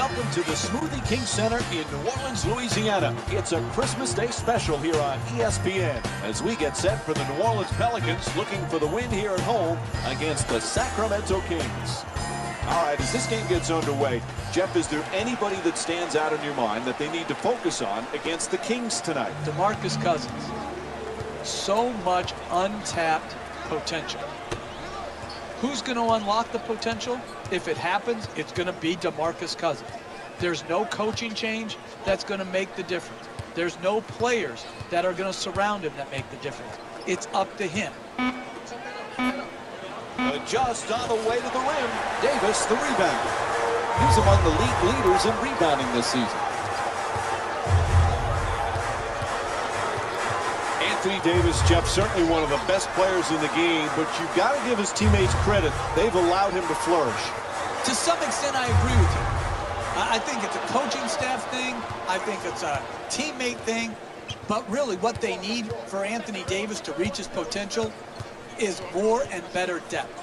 Welcome to the Smoothie King Center in New Orleans, Louisiana. It's a Christmas Day special here on ESPN as we get set for the New Orleans Pelicans looking for the win here at home against the Sacramento Kings. All right, as this game gets underway, Jeff, is there anybody that stands out in your mind that they need to focus on against the Kings tonight? DeMarcus Cousins. So much untapped potential. Who's going to unlock the potential? If it happens, it's going to be DeMarcus Cousins. There's no coaching change that's going to make the difference. There's no players that are going to surround him that make the difference. It's up to him. Just on the way to the rim, Davis the rebound. He's among the league leaders in rebounding this season. Anthony Davis, Jeff, certainly one of the best players in the game, but you've got to give his teammates credit. They've allowed him to flourish. To some extent, I agree with you. I think it's a coaching staff thing. I think it's a teammate thing. But really, what they need for Anthony Davis to reach his potential is more and better depth.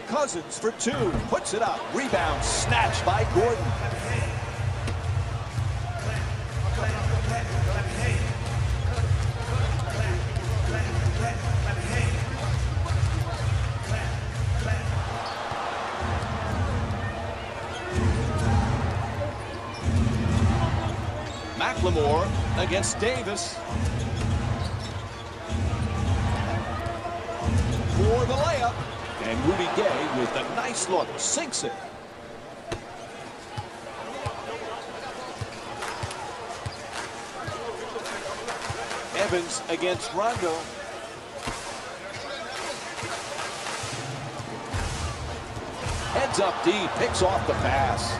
Cousins for two, puts it up. Rebound snatched by Gordon. McLemore against Davis. For the layup. And Rudy Gay with a nice look, sinks it. Evans against Rondo. Heads up D, picks off the pass.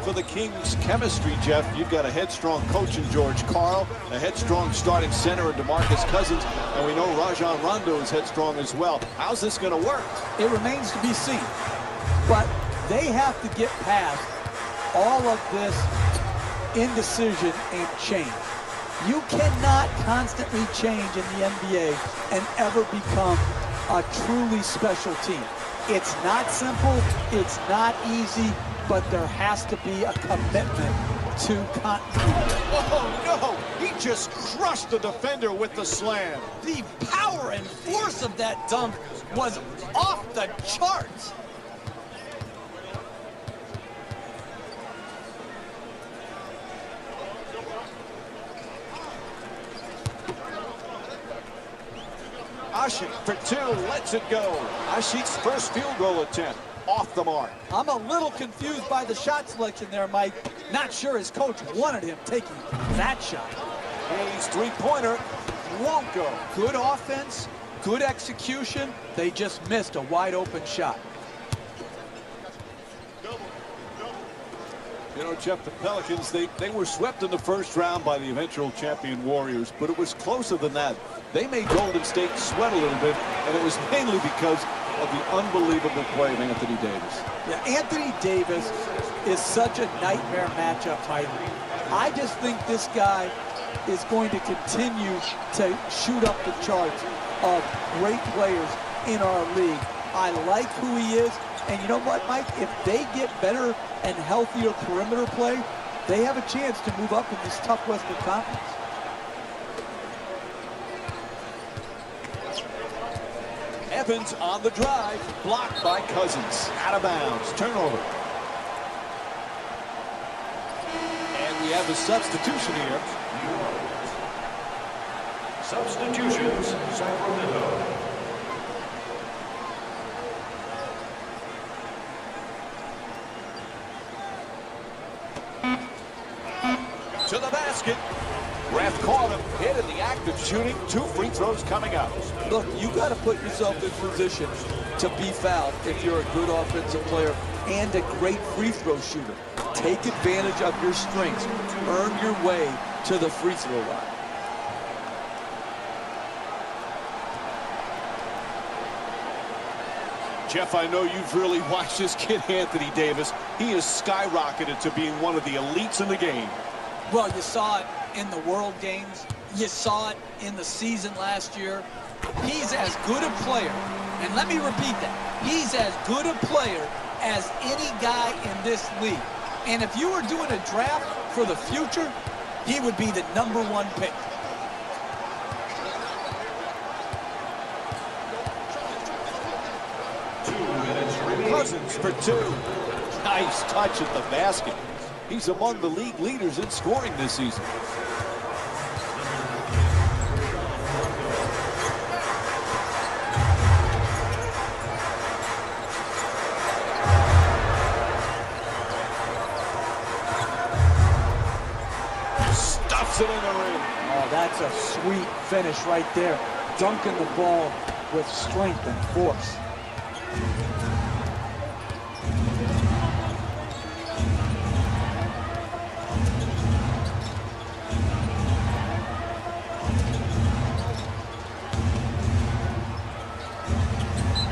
For the Kings' chemistry, Jeff, you've got a headstrong coach in George Karl, a headstrong starting center in DeMarcus Cousins, and we know Rajon Rondo is headstrong as well. How's this going to work? It remains to be seen, but they have to get past all of this indecision and change. You cannot constantly change in the NBA and ever become a truly special team. It's not simple, it's not easy, but there has to be a commitment to continuity. Oh, no! He just crushed the defender with the slam. The power and force of that dunk was off the charts. Ashik for two, lets it go. Ashik's first field goal attempt. Off the mark. I'm a little confused by the shot selection there, Mike. Not sure his coach wanted him taking that shot. Hayes' three-pointer won't go. Good offense, good execution. They just missed a wide-open shot. You know, Jeff, the Pelicans, they were swept in the first round by the eventual champion Warriors, but it was closer than that. They made Golden State sweat a little bit, and it was mainly because of the unbelievable play of Anthony Davis. Yeah, Anthony Davis is such a nightmare matchup, Mike. I just think this guy is going to continue to shoot up the charts of great players in our league. I like who he is, and you know what, Mike? If they get better and healthier perimeter play, they have a chance to move up in this tough Western Conference. Evans on the drive, blocked by Cousins. Out of bounds, turnover. And we have a substitution here. Substitutions, Sacramento. To the basket. Ref caught him, hit in the act of shooting. 2 free throws coming up. Look, you got to put yourself in position to be fouled if you're a good offensive player and a great free throw shooter. Take advantage of your strengths. Earn your way to the free throw line. Jeff, I know you've really watched this kid, Anthony Davis. He has skyrocketed to being one of the elites in the game. Well, you saw it in the World Games. You saw it in the season last year. He's as good a player, and let me repeat that, he's as good a player as any guy in this league. And if you were doing a draft for the future, he would be the #1 pick. Cousins for 2. Nice touch at the basket. He's among the league leaders in scoring this season. Stuffs it in the rim. Oh, that's a sweet finish right there. Dunking the ball with strength and force.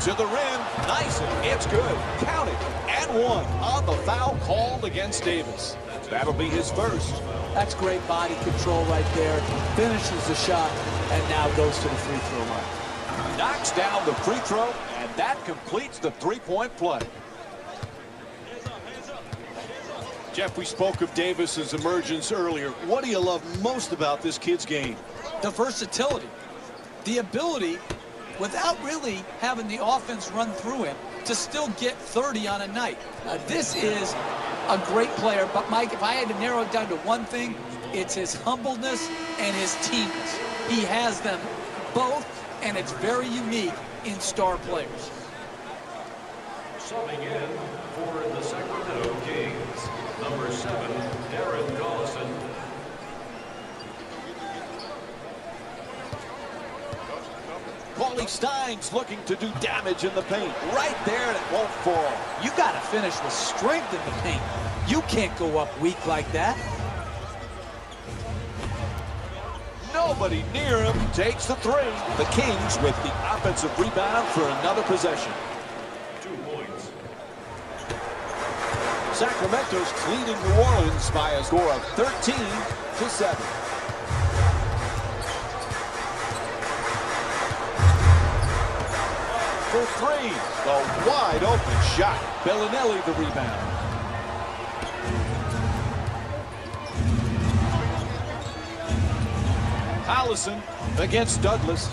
To the rim, nice, and it's good. Count it, and 1 on the foul called against Davis. That'll be his first. That's great body control right there. Finishes the shot, and now goes to the free throw line. Knocks down the free throw, and that completes the three-point play. Jeff, we spoke of Davis's emergence earlier. What do you love most about this kid's game? The versatility, the ability, without really having the offense run through him, to still get 30 on a night. This is a great player, but Mike, if I had to narrow it down to one thing, it's his humbleness and his teamness. He has them both, and it's very unique in star players. Subbing in for the Sacramento Kings, number 7, Darren Collison. Paulie Stein's looking to do damage in the paint. Right there, and it won't fall. You got to finish with strength in the paint. You can't go up weak like that. Nobody near him takes the 3. The Kings with the offensive rebound for another possession. 2 points. Sacramento's leading New Orleans by a score of 13-7. For 3, the wide open shot. Bellinelli the rebound. Collison against Douglas.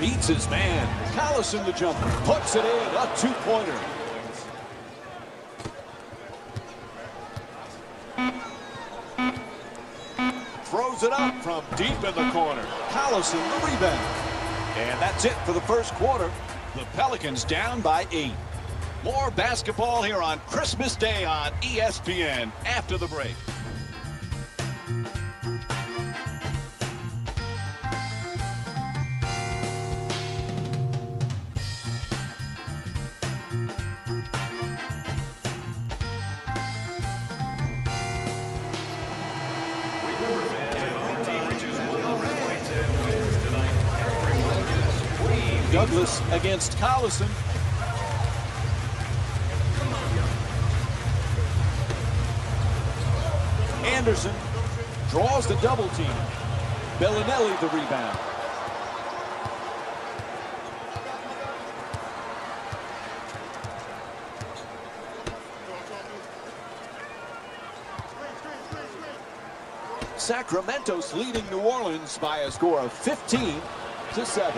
Beats his man. Collison the jumper. Puts it in. A 2-pointer. Throws it up from deep in the corner. Collison the rebound. And that's it for the first quarter. The Pelicans down by 8. More basketball here on Christmas Day on ESPN after the break. Douglas against Collison. Anderson draws the double team. Bellinelli the rebound. Sacramento's leading New Orleans by a score of 15-7.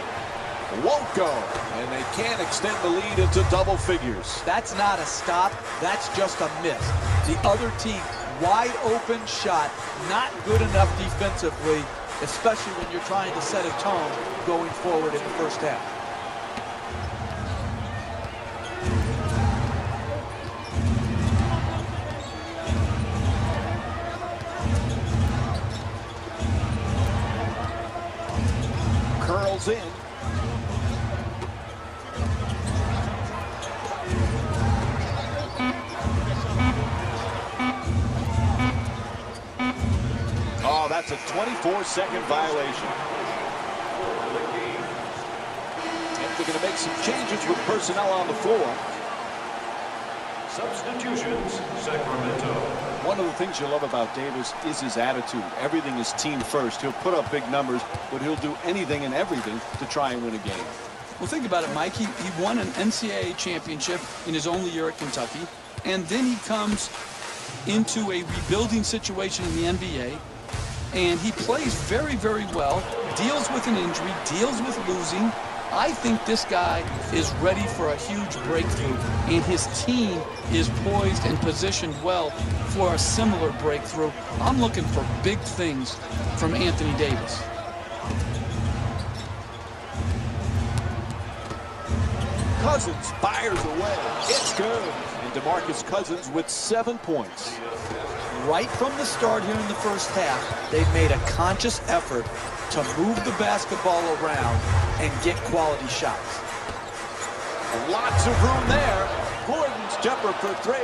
Won't go, and they can't extend the lead into double figures. That's not a stop, that's just a miss. The other team, wide open shot, not good enough defensively, especially when you're trying to set a tone going forward in the first half. Curls in. Oh, that's a 24-second violation. And they're going to make some changes with personnel on the floor. Substitutions, Sacramento. One of the things you love about Davis is his attitude. Everything is team first. He'll put up big numbers, but he'll do anything and everything to try and win a game. Well, think about it, Mike. He won an NCAA championship in his only year at Kentucky, and then he comes into a rebuilding situation in the NBA, and he plays very, very well, deals with an injury, deals with losing. I think this guy is ready for a huge breakthrough, and his team is poised and positioned well for a similar breakthrough. I'm looking for big things from Anthony Davis. Cousins fires away. It's good. And DeMarcus Cousins with 7 points. Right from the start here in the first half, they've made a conscious effort to move the basketball around and get quality shots. Lots of room there. Gordon's jumper for 3.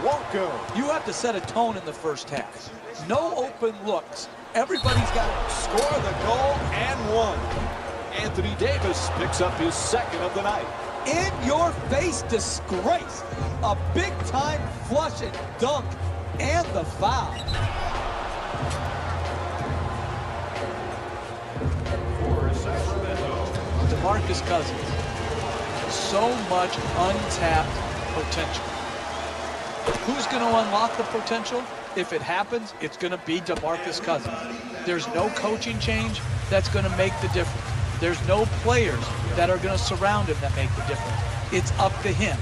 Won't go. You have to set a tone in the first half. No open looks. Everybody's got to Score the goal and 1. Anthony Davis picks up his 2nd of the night. in-your-face disgrace. A big-time flush and dunk and the foul. For Sacramento, DeMarcus Cousins. So much untapped potential. Who's going to unlock the potential? If it happens, it's going to be DeMarcus Cousins. There's no coaching change that's going to make the difference. There's no players that are going to surround him that make the difference. It's up to him.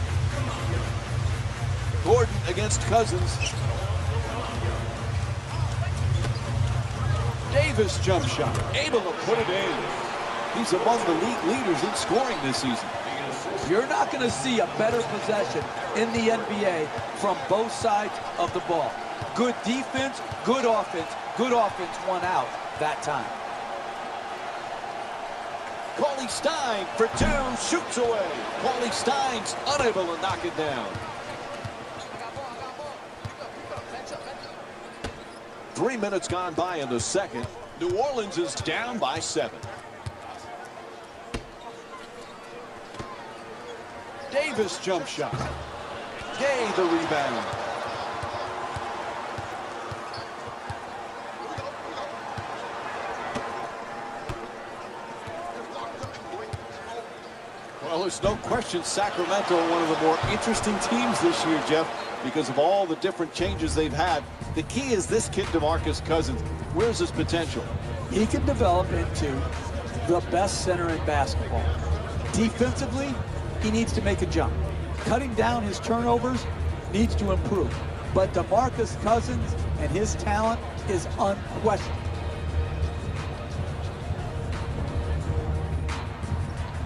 Gordon against Cousins. Davis jump shot, able to put it in. He's among the league leaders in scoring this season. You're not going to see a better possession in the NBA from both sides of the ball. Good defense, good offense won out that time. Cauley Stein for 2, shoots away. Cauley Stein's unable to knock it down. 3 minutes gone by in the second. New Orleans is down by 7. Davis jump shot. Gay the rebound. Well, there's no question Sacramento are one of the more interesting teams this year, Jeff, because of all the different changes they've had. The key is this kid, DeMarcus Cousins. Where's his potential? He can develop into the best center in basketball. Defensively, he needs to make a jump. Cutting down his turnovers needs to improve. But DeMarcus Cousins and his talent is unquestioned.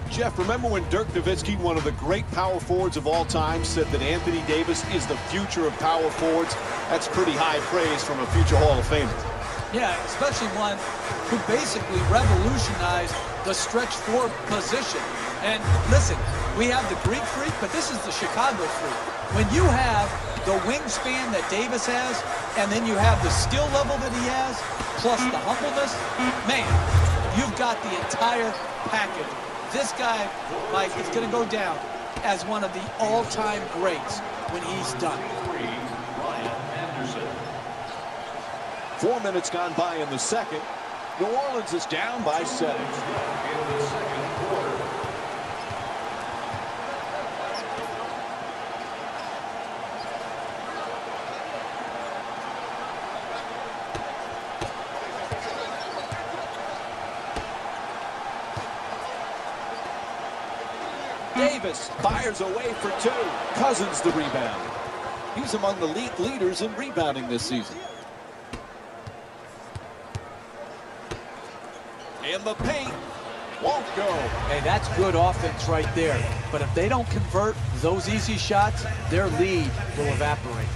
Jeff, remember when Dirk Nowitzki, one of the great power forwards of all time, said that Anthony Davis is the future of power forwards? That's pretty high praise from a future Hall of Famer. Yeah, especially one who basically revolutionized the stretch 4 position. And listen, we have the Greek freak, but this is the Chicago freak. When you have the wingspan that Davis has, and then you have the skill level that he has, plus the humbleness, man, you've got the entire package. This guy, Mike, is going to go down as one of the all-time greats when he's done. 4 minutes gone by in the second. New Orleans is down by 7. in the second quarter. Davis fires away for 2. Cousins the rebound. He's among the league leaders in rebounding this season. In the paint, won't go. Hey, that's good offense right there. But if they don't convert those easy shots, their lead will evaporate.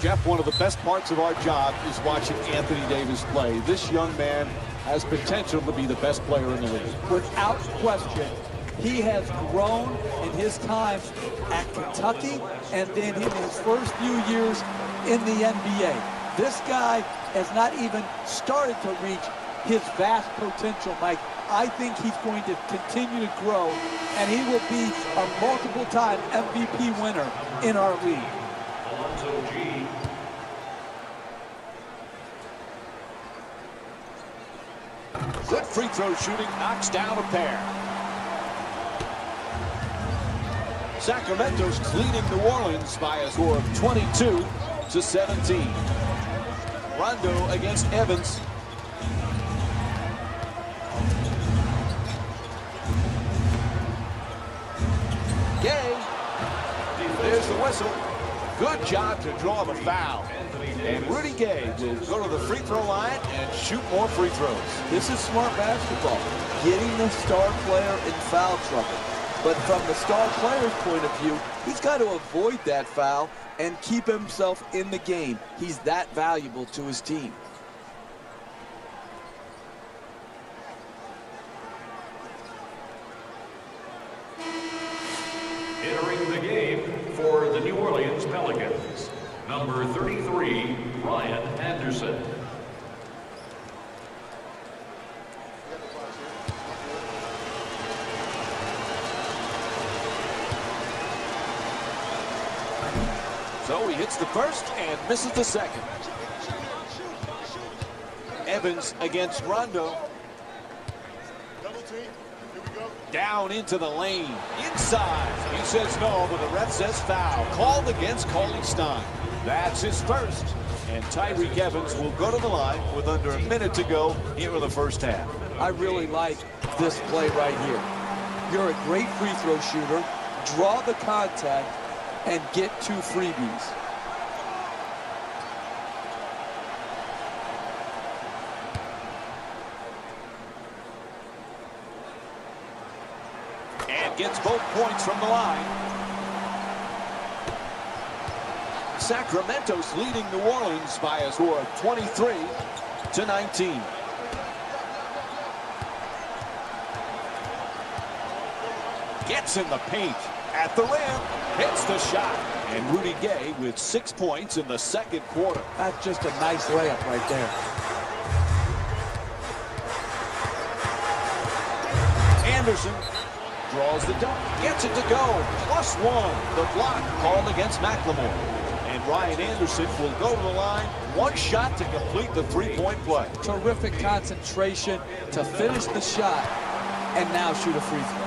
Jeff, one of the best parts of our job is watching Anthony Davis play. This young man has potential to be the best player in the league. Without question, he has grown in his time at Kentucky and then in his first few years in the NBA. This guy has not even started to reach his vast potential, Mike. I think he's going to continue to grow, and he will be a multiple-time MVP winner in our league. Alonzo G. Good free throw shooting, knocks down a pair. Sacramento's leading New Orleans by a score of 22-17. Rondo against Evans. Gay. There's the whistle. Good job to draw the foul. And Rudy Gay will go to the free throw line and shoot more free throws. This is smart basketball, getting the star player in foul trouble. But from the star player's point of view, he's got to avoid that foul and keep himself in the game. He's that valuable to his team. Entering the game for the New Orleans Pelicans, number 33, Ryan Anderson. So he hits the first and misses the second. Evans against Rondo. Down into the lane. Inside. He says no, but the ref says foul. Called against Cauley Stein. That's his first. And Tyreke Evans will go to the line with under a minute to go here in the first half. I really like this play right here. You're a great free throw shooter. Draw the contact and get 2 freebies. And gets both points from the line. Sacramento's leading New Orleans by a score of 23-19. Gets in the paint. At the rim, hits the shot. And Rudy Gay with 6 points in the second quarter. That's just a nice layup right there. Anderson draws the dunk, gets it to go. +1. The block called against McLemore. And Ryan Anderson will go to the line. 1 shot to complete the 3-point play. Terrific concentration to finish the shot and now shoot a free throw.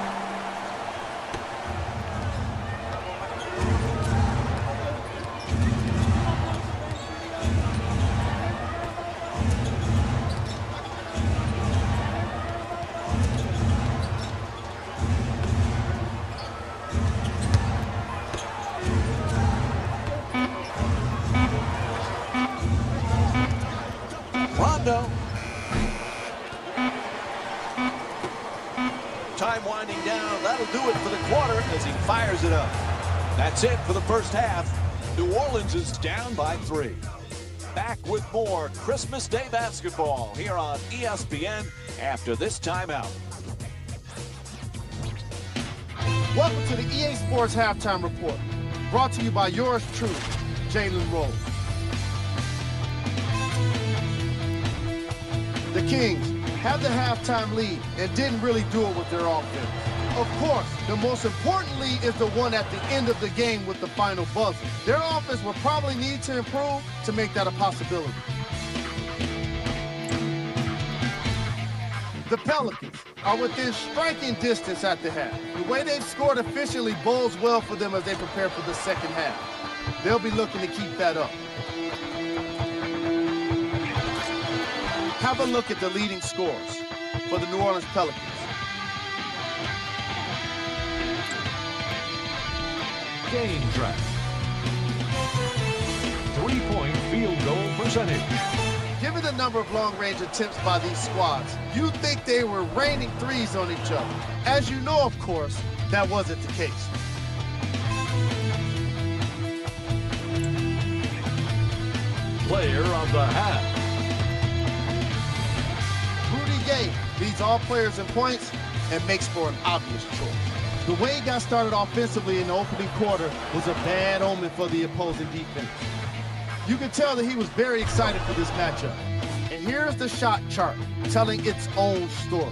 Rondo. Time winding down. That'll do it for the quarter as he fires it up. That's it for the first half. New Orleans is down by 3. Back with more Christmas Day basketball here on ESPN after this timeout. Welcome to the EA Sports Halftime Report, brought to you by yours truly, Jalen Rose. The Kings have the halftime lead and didn't really do it with their offense. Of course, the most important lead is the one at the end of the game with the final buzzer. Their offense will probably need to improve to make that a possibility. The Pelicans are within striking distance at the half. The way they've scored efficiently bodes well for them as they prepare for the second half. They'll be looking to keep that up. Have a look at the leading scorers for the New Orleans Pelicans. Game track. 3-point field goal percentage. Given the number of long-range attempts by these squads, you'd think they were raining threes on each other. As you know, of course, that wasn't the case. Player of the half. Rudy Gay leads all players in points and makes for an obvious choice. The way he got started offensively in the opening quarter was a bad omen for the opposing defense. You could tell that he was very excited for this matchup, and And here's the shot chart telling its own story.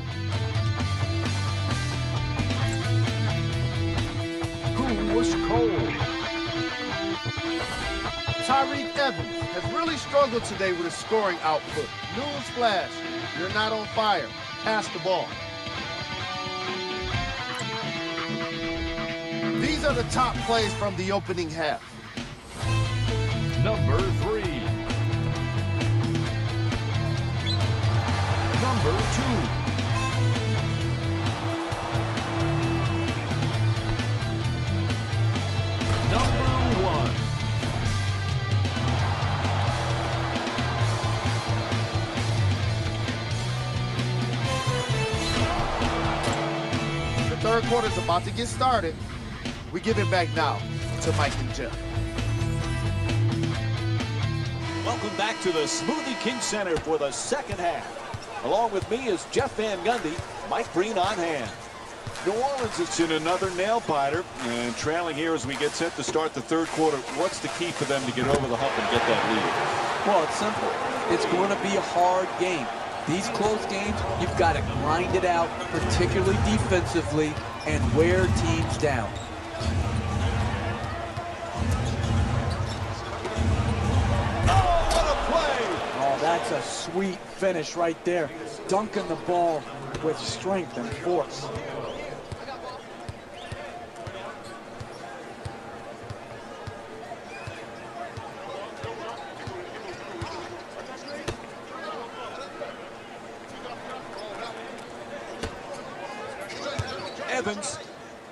Who was cold? Tyreke Evans has really struggled today with his scoring output. Newsflash, you're not on fire. Pass the ball. These are the top plays from the opening half. Number 3. Number 2. Number 1. The third quarter is about to get started. We give it back now to Mike and Jeff. Welcome back to the Smoothie King Center for the second half. Along with me is Jeff Van Gundy, Mike Breen on hand. New Orleans is in another nail-biter and trailing here as we get set to start the third quarter. What's the key for them to get over the hump and get that lead? Well, it's simple. It's going to be a hard game. These close games, you've got to grind it out, particularly defensively, and wear teams down. Oh, that's a sweet finish right there. Dunking the ball with strength and force. Evans,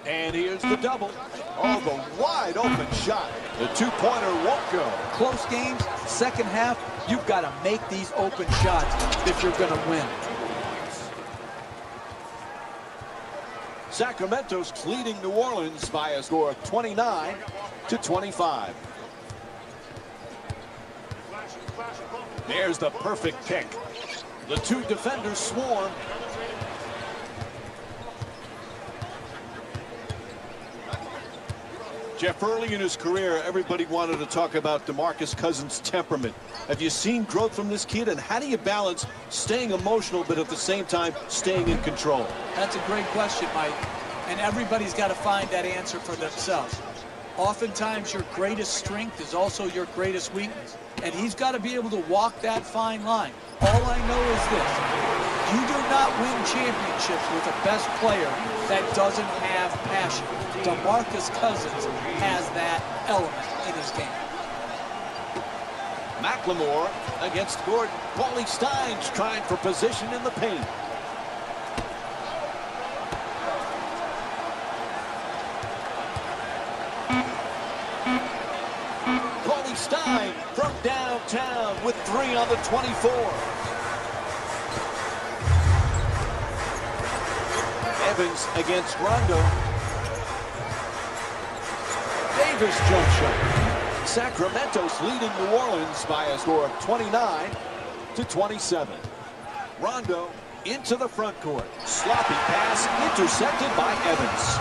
and here's the double. Oh, the wide open shot. The two-pointer won't go. Close games, second half, you've got to make these open shots if you're going to win. Sacramento's leading New Orleans by a score of 29-25. There's the perfect pick. The two defenders swarm. Jeff, early in his career, everybody wanted to talk about DeMarcus Cousins' temperament. Have you seen growth from this kid, and how do you balance staying emotional but at the same time staying in control? That's a great question, Mike, and everybody's got to find that answer for themselves. Oftentimes, your greatest strength is also your greatest weakness, and he's got to be able to walk that fine line. All I know is this: you do not win championships with a best player that doesn't have passion. DeMarcus Cousins has that element in his game. McLemore against Gordon. Paulie Stein's trying for position in the paint. Paulie Stein from downtown with 3 on the 24. Evans against Rondo. Davis jump shot. Sacramento's leading New Orleans by a score of 29-27. Rondo into the front court. Sloppy pass intercepted by Evans.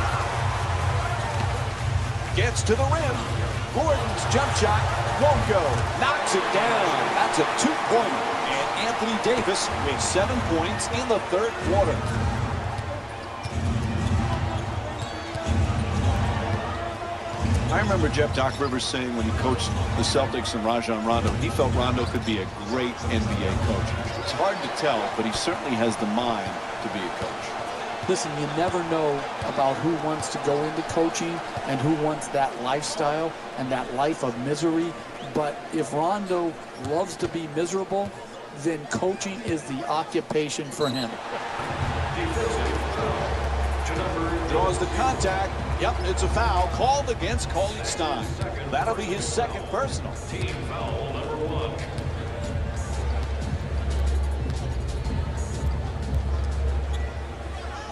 Gets to the rim. Gordon's jump shot won't go. Knocks it down. That's a two-pointer. And Anthony Davis with 7 points in the third quarter. I remember Doc Rivers saying when he coached the Celtics and Rajon Rondo, he felt Rondo could be a great NBA coach. It's hard to tell, but he certainly has the mind to be a coach. Listen, you never know about who wants to go into coaching and who wants that lifestyle and that life of misery. But if Rondo loves to be miserable, then coaching is the occupation for him. Draws the contact. Yep, it's a foul called against Paulie Stein. That'll be his second personal. Team foul number 1.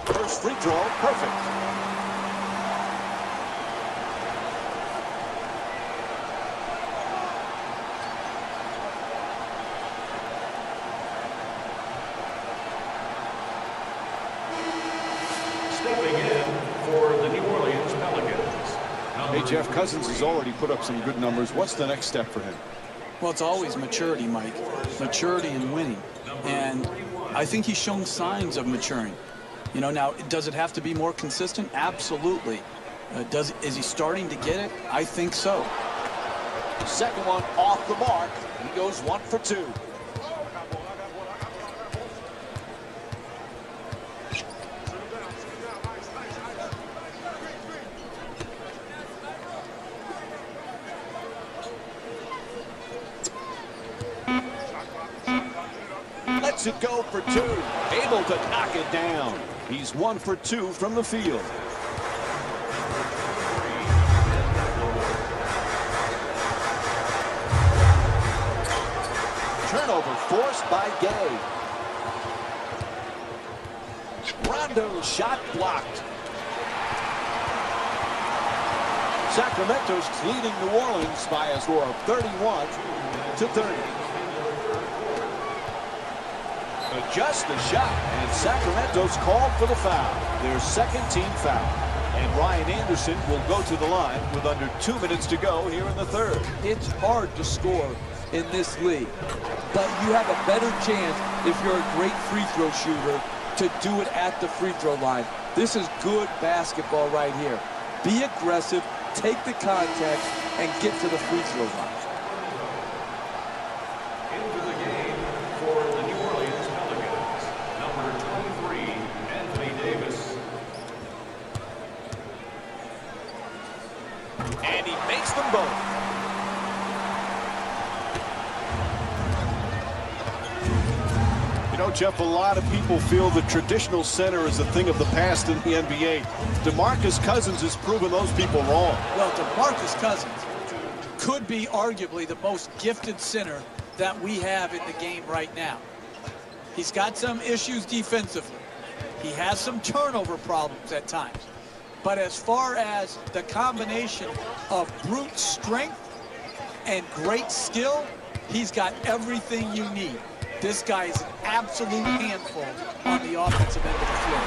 First free throw, perfect. Stepping in for the New Orleans Pelicans. Hey, Jeff, Cousins has already put up some good numbers. What's the next step for him? Well, it's always maturity, Mike. Maturity in winning. And I think he's shown signs of maturing. You know, now, does it have to be more consistent? Absolutely. Is he starting to get it? I think so. Second one off the mark. He goes 1 for 2. Lets it go for 2. Able to knock it down. He's 1 for 2 from the field. Turnover forced by Gay. Rondo's shot blocked. Sacramento's leading New Orleans by a score of 31 to 30. Just a shot, and Sacramento's called for the foul. Their second team foul. And Ryan Anderson will go to the line with under 2 minutes to go here in the third. It's hard to score in this league, but you have a better chance if you're a great free throw shooter to do it at the free throw line. This is good basketball right here. Be aggressive, take the contact, and get to the free throw line. Into the game for the New Orleans Pelicans, number 23, Anthony Davis. And he makes them both. You know, Jeff, a lot of people feel the traditional center is a thing of the past in the NBA. DeMarcus Cousins has proven those people wrong. Well, DeMarcus Cousins could be arguably the most gifted center that we have in the game right now. He's got some issues defensively. He has some turnover problems at times. But as far as the combination of brute strength and great skill, he's got everything you need. This guy is an absolute handful on the offensive end of the floor.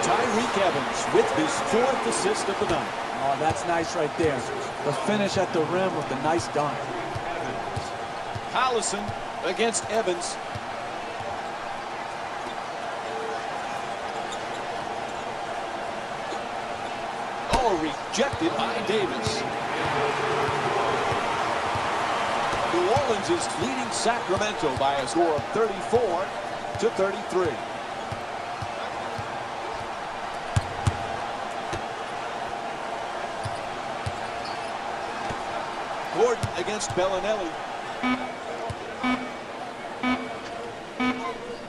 Tyreke Evans with his 4th assist of the night. Oh, that's nice right there. The finish at the rim with the nice dunk. Collison against Evans. Oh, rejected by Davis. New Orleans is leading Sacramento by a score of 34 to 33. Gordon against Bellinelli.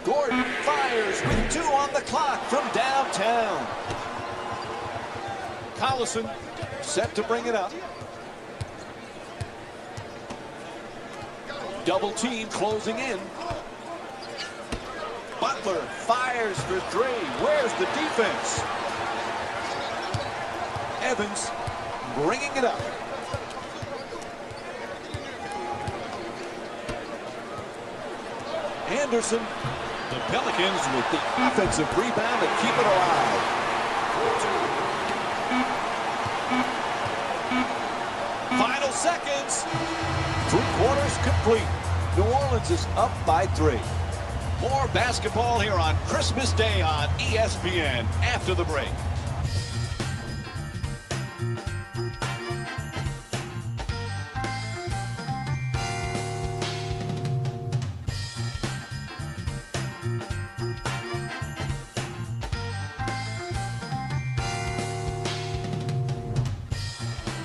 Gordon fires with 2 on the clock from downtown. Collison set to bring it up. Double team closing in. Butler fires for 3. Where's the defense? Evans bringing it up. Anderson. The Pelicans with the offensive rebound to keep it alive. Final seconds. 3 quarters complete. New Orleans is up by 3. More basketball here on Christmas Day on ESPN after the break.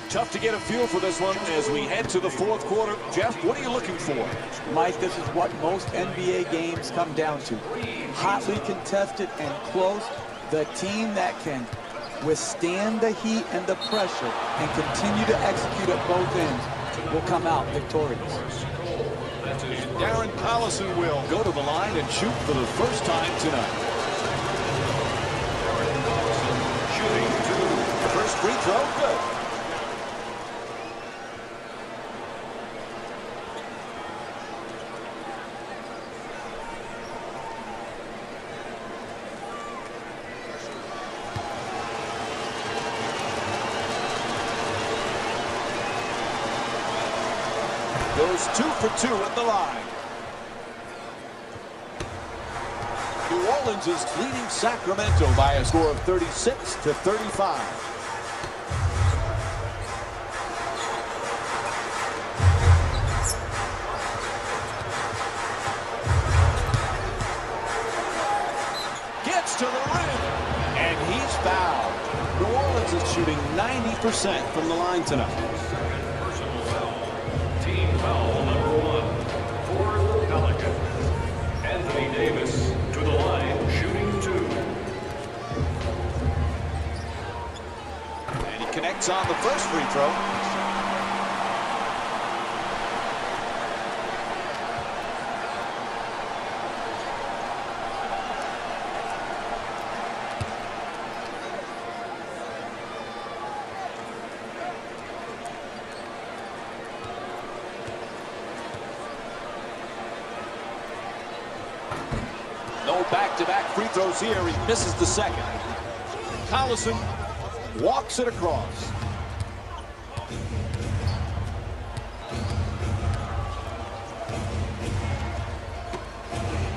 Tough to get a feel for this one as we head to the 4th quarter. Jeff, what are you looking for? Mike, this is what most NBA games come down to. Hotly contested and close. The team that can withstand the heat and the pressure and continue to execute at both ends will come out victorious. And Darren Collison will go to the line and shoot for the first time tonight. Shooting 2. First free throw, good. Goes 2 for 2 at the line. New Orleans is leading Sacramento by a score of 36-35. Gets to the rim, and he's fouled. New Orleans is shooting 90% from the line tonight. Personal foul. Team foul number 1 for the Pelicans. Anthony Davis to the line, shooting 2. And he connects on the first free throw. No back-to-back free throws here. He misses the second. Collison walks it across.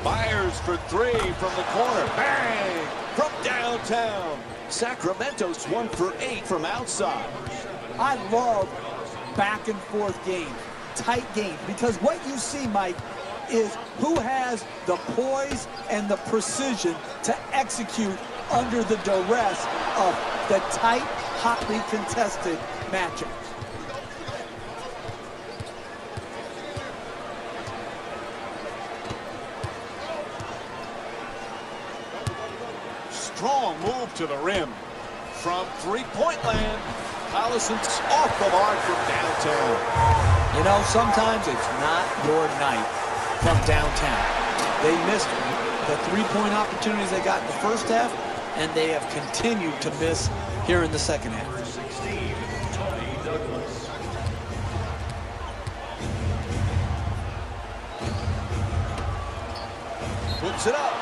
Fires for three from the corner. Bang! From downtown. Sacramento's 1 for 8 from outside. I love back and forth games, tight games, because what you see, Mike, is who has the poise and the precision to execute under the duress of the tight, hotly contested matchups. Strong move to the rim. From three-point land, Collison's off the mark from downtown. You know, sometimes it's not your night from downtown. They missed the three-point opportunities they got in the first half, and they have continued to miss here in the second half. Number 16, Tony Douglas. Puts it up.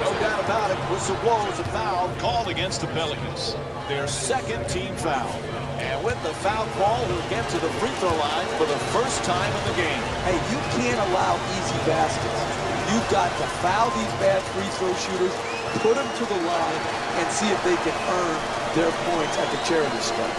No doubt about it, whistle blows a foul called against the Pelicans. Their second team foul. And with the foul call, he'll get to the free throw line for the first time in the game. Hey, you can't allow easy baskets. You've got to foul these bad free throw shooters, put them to the line, and see if they can earn their points at the charity stripe.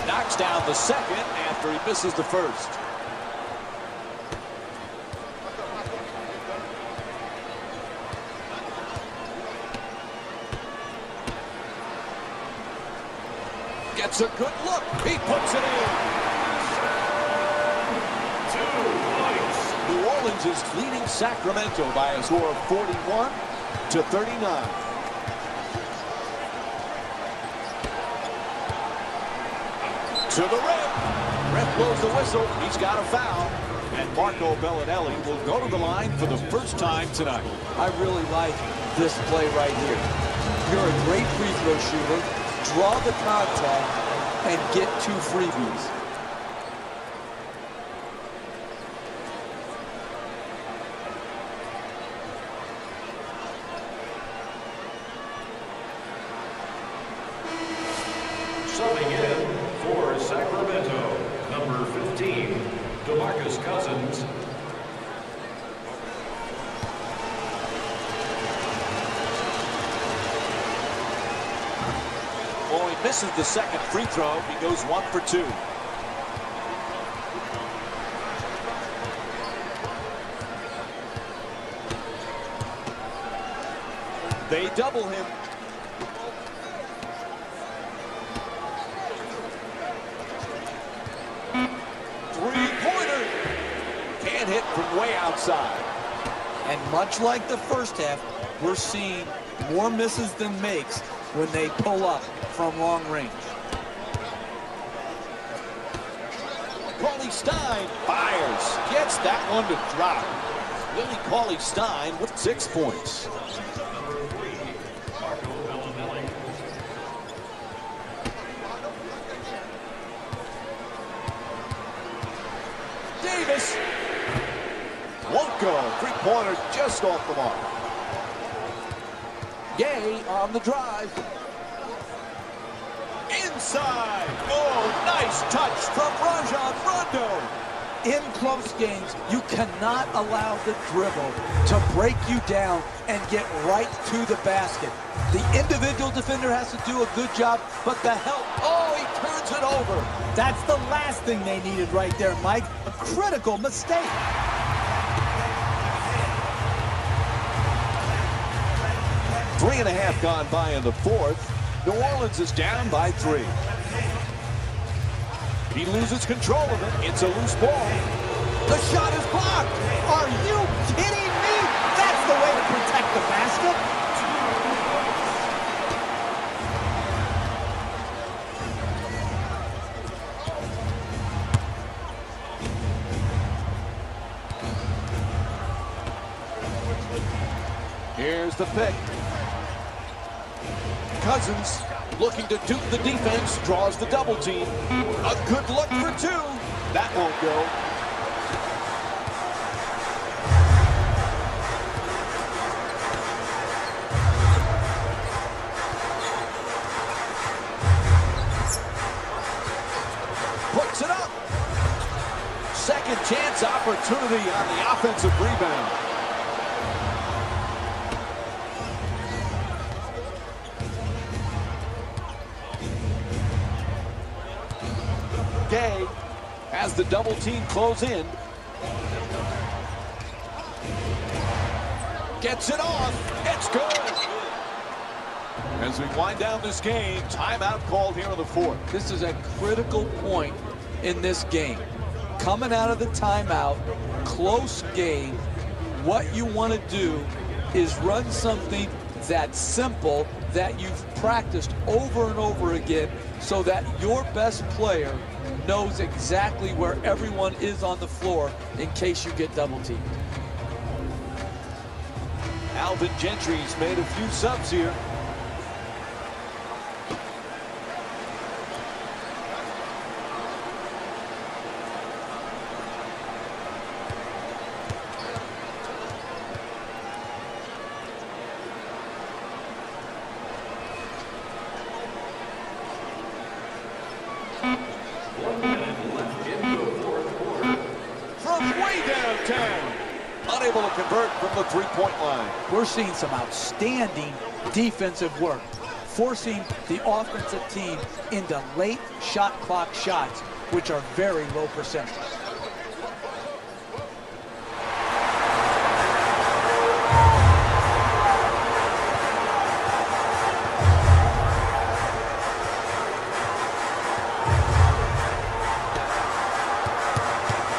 Knocks down the second after he misses the first. Gets a good look. He puts it in. 2 points. New Orleans is leading Sacramento by a score of 41-39. To the rim. Ref blows the whistle. He's got a foul. And Marco Bellinelli will go to the line for the first time tonight. I really like this play right here. You're a great free throw shooter. Draw the contact and get 2 freebies. Subbing in for Sacramento, number 15, DeMarcus Cousins. Well, he misses the second free throw. He goes 1 for 2. They double him. Three-pointer. Can't hit from way outside. And much like the first half, we're seeing more misses than makes when they pull up from long range. Cauley-Stein fires. Gets that one to drop. Willie Cauley-Stein with 6 points. Number 3, Marco Bellinelli. Davis. Won't go. Three-pointer just off the mark. Gay on the drive. Inside. Oh, nice touch from Rajon Rondo. In close games, you cannot allow the dribble to break you down and get right to the basket. The individual defender has to do a good job, but the help, oh, he turns it over. That's the last thing they needed right there, Mike. A critical mistake. Three and a half gone by in the fourth. New Orleans is down by 3. He loses control of it. It's a loose ball. The shot is blocked. Are you kidding me? That's the way to protect the basket. Here's the pick. Cousins looking to dupe the defense, draws the double team. A good look for 2. That won't go. Puts it up. Second chance opportunity on the offensive rebound. Gay has the double team close in. Gets it off. It's good. As we wind down this game, timeout called here in the fourth. This is a critical point in this game. Coming out of the timeout, close game, what you want to do is run something that's simple, that you've practiced over and over again, so that your best player knows exactly where everyone is on the floor in case you get double teamed. Alvin Gentry's made a few subs here. Unable to convert from the three-point line. We're seeing some outstanding defensive work, forcing the offensive team into late shot clock shots, which are very low percentage.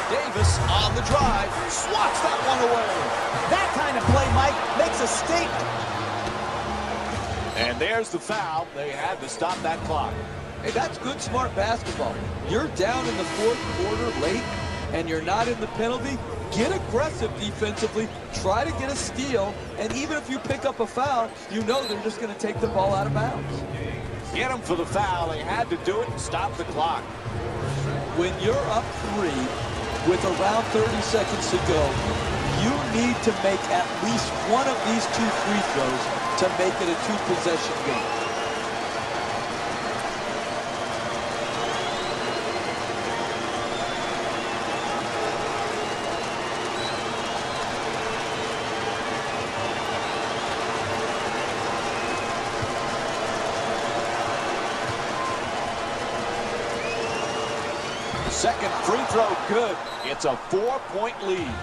Davis on the drive, swats that one away. That kind of play, Mike, makes a statement. And there's the foul. They had to stop that clock. Hey, that's good, smart basketball. You're down in the fourth quarter late, and you're not in the penalty. Get aggressive defensively, try to get a steal, and even if you pick up a foul, you know they're just going to take the ball out of bounds. Get him for the foul. They had to do it and stop the clock. When you're up 3 with around 30 seconds to go, you need to make at least one of these 2 free throws to make it a 2-possession game. Second free throw good. It's a 4-point lead.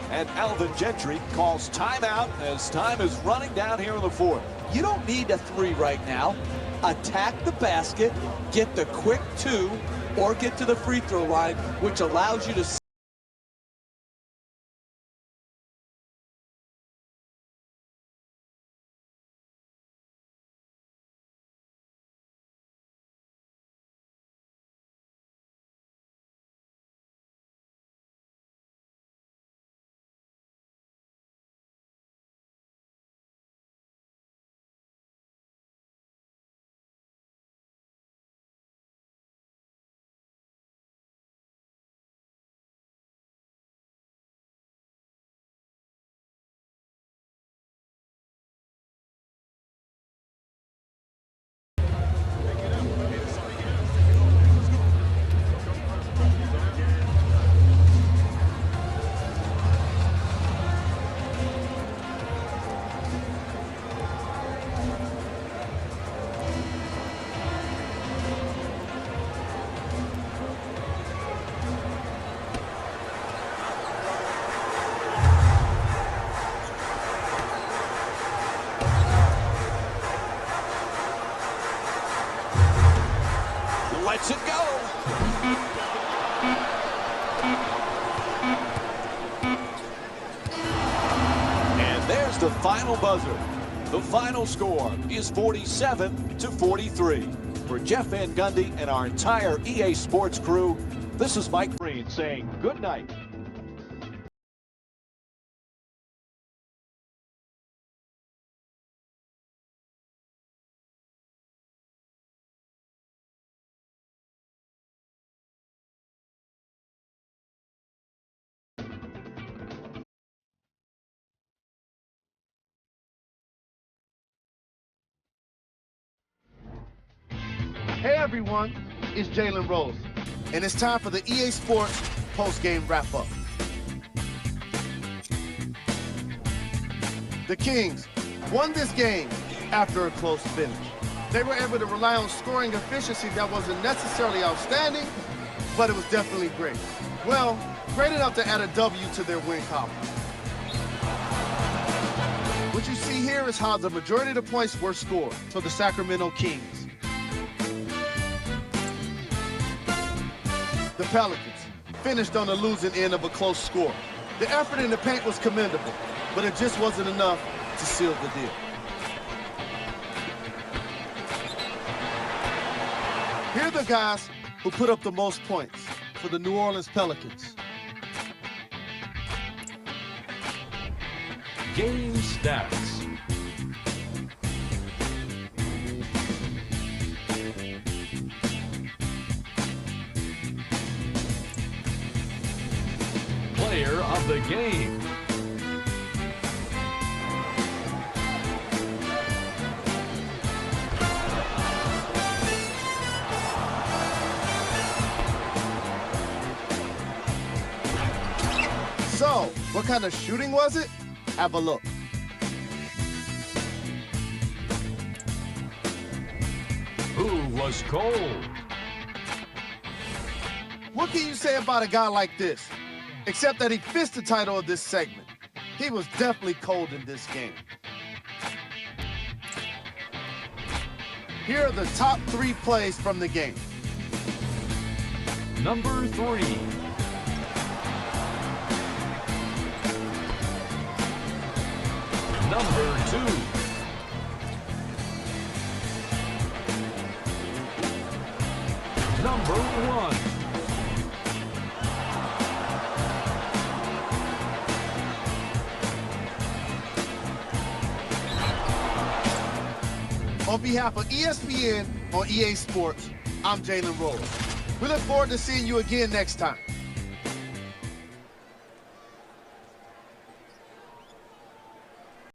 And Alvin Gentry calls timeout as time is running down here in the fourth. You don't need a 3 right now. Attack the basket, get the quick 2, or get to the free throw line, which allows you to lets it go. And there's the final buzzer. The final score is 47-43. For Jeff Van Gundy and our entire EA Sports crew, this is Mike Breen saying good night. Hey everyone, it's Jalen Rose, and it's time for the EA Sports post-game wrap-up. The Kings won this game after a close finish. They were able to rely on scoring efficiency that wasn't necessarily outstanding, but it was definitely great. Well, great enough to add a W to their win column. What you see here is how the majority of the points were scored for the Sacramento Kings. The Pelicans finished on the losing end of a close score. The effort in the paint was commendable, but it just wasn't enough to seal the deal. Here are the guys who put up the most points for the New Orleans Pelicans. Game stats. Player of the game. So, what kind of shooting was it? Have a look. Who was cold? What can you say about a guy like this? Except that he fits the title of this segment. He was definitely cold in this game. Here are the top 3 plays from the game. Number 3. Number 2. Number 1. On behalf of ESPN on EA Sports, I'm Jalen Rose. We look forward to seeing you again next time.